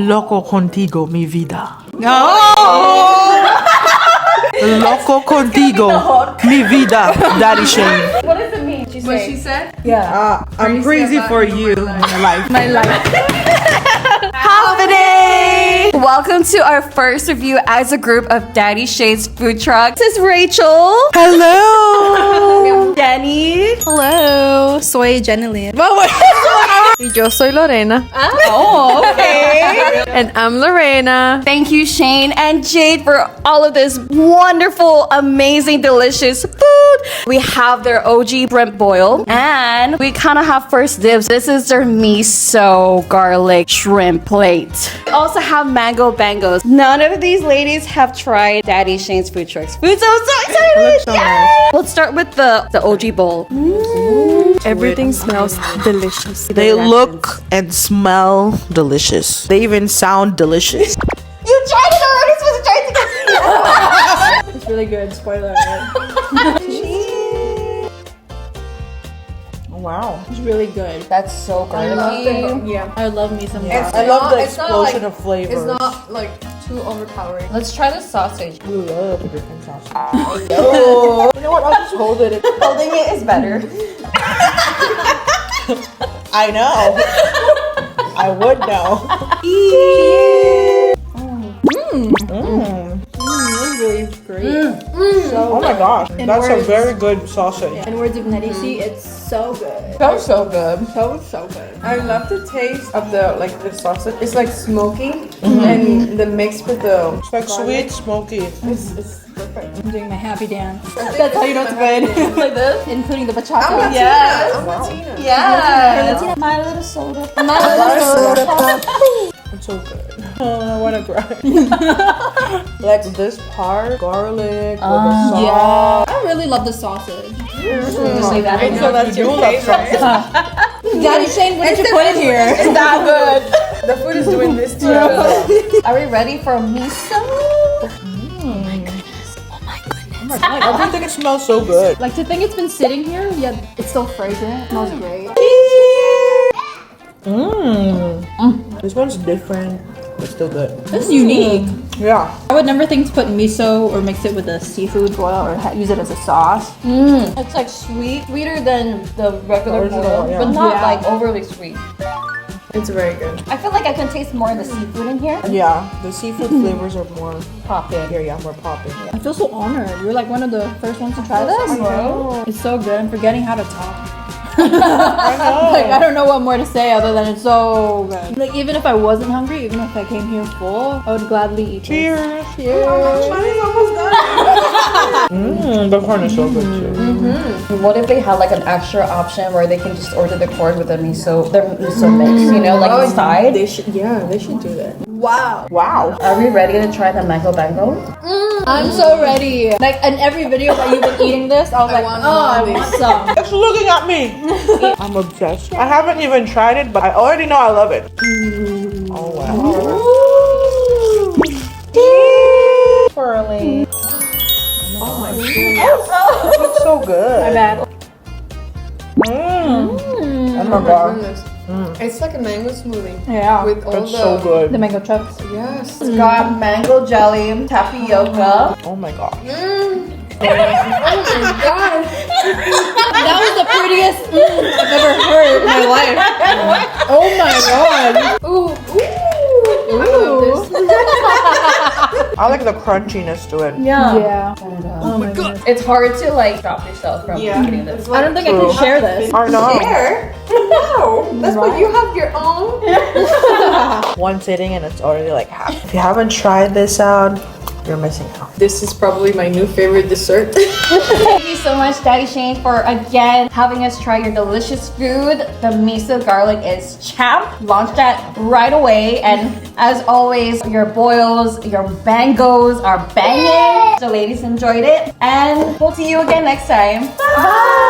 Loco contigo, mi vida. No! Loco contigo, mi vida, Daddy Shane. What does it mean? What she said? Yeah. I'm crazy for you in my life. My life. Holiday! Welcome to our first review as a group of Daddy Shane's food truck. This is Rachel. Hello. Jenny. Hello, soy Jenilyn. Yo soy Lorena. Oh, okay. And I'm Lorena. Thank you, Shane and Jade, for all of this wonderful, amazing, delicious food. We have their OG shrimp boil, and we kind of have first dibs. This is their miso garlic shrimp plate. We also have mango bangos. None of these ladies have tried Daddy Shane's food trucks. Food, so excited! So Yay! nice. Let's start with the OG bowl. Everything smells delicious. They look and smell delicious. They even sound delicious. You tried it already, supposed to try it again. It's really good. Spoiler alert. Wow. It's really good. That's so garlicky. Yeah, I love me some Yes, garlic. I love the it's not explosion like- of flavors. It's not like too overpowering. Let's try the sausage. We love the different sauces. You know what? I'll just hold it. Holding it is better. I know. I would know. It's really great. Oh my gosh, that's a words. very good sausage. In words of Nettie C, it's so good. So good. So good. I love the taste of the sausage. It's like smoky and the mix with the It's like sweet, smoky. it's perfect. I'm doing my happy dance. That's how you know it's good. Like this? Including the bachata. Yes. I'm Latina. Yeah. My little soda. It's so good. Oh, I want to cry. Like this part, garlic with the sauce. Yeah. I really love the sausage. Say that. So that's your favorite. Daddy Shane, what did you put in here? It's that good. The food is doing this to you. Are we ready for miso? Oh my god, everything smells so good. Like to think it's been sitting here, yet it's still fragrant. It smells great. This one's different, but still good. This is unique. Yeah. I would never think to put miso or mix it with a seafood boil or use it as a sauce. It's like sweeter than the regular Original, boil, yeah. but not Yeah. like overly sweet. It's very good. I feel like I can taste more of the seafood in here. Yeah, the seafood flavors are more Pop in. here. Yeah, more popping. I feel so honored. You're like one of the first ones to try this. It's so good. I'm forgetting how to talk. I know. Like I don't know what more to say other than it's so good. Like even if I wasn't hungry, even if I came here full, I would gladly eat. Cheers. Cheers. The corn is so good too. What if they had like an extra option where they can just order the corn with their miso mix, you know, like the side? They should do that. Wow. Wow. Are we ready to try the mango bango? I'm so ready. Like in every video that you've been eating this, I was like, want oh, I one of want some. It's looking at me. I'm obsessed. I haven't even tried it, but I already know I love it. Oh wow. Swirly. It's so good. My bad. Oh my god. Goodness. It's like a mango smoothie Yeah. with all It's the so good. The mango chucks. yes. It's got mango jelly, tapioca. Oh my god. Oh my god. That was the prettiest I've ever heard in my life. Oh my god. Ooh. I love this. I like the crunchiness to it. Yeah. Oh my god. It's hard to like stop yourself from eating this. I don't think I can share this. I know. There? No. That's why you have your own. One sitting and it's already like half. If you haven't tried this out, you're missing out. This is probably my new favorite dessert. Thank you so much, Daddy Shane, for again having us try your delicious food. The miso garlic is champ. Launch that right away. And as always, your boils, your bangos are banging. So ladies enjoyed it. And we'll see you again next time. Bye.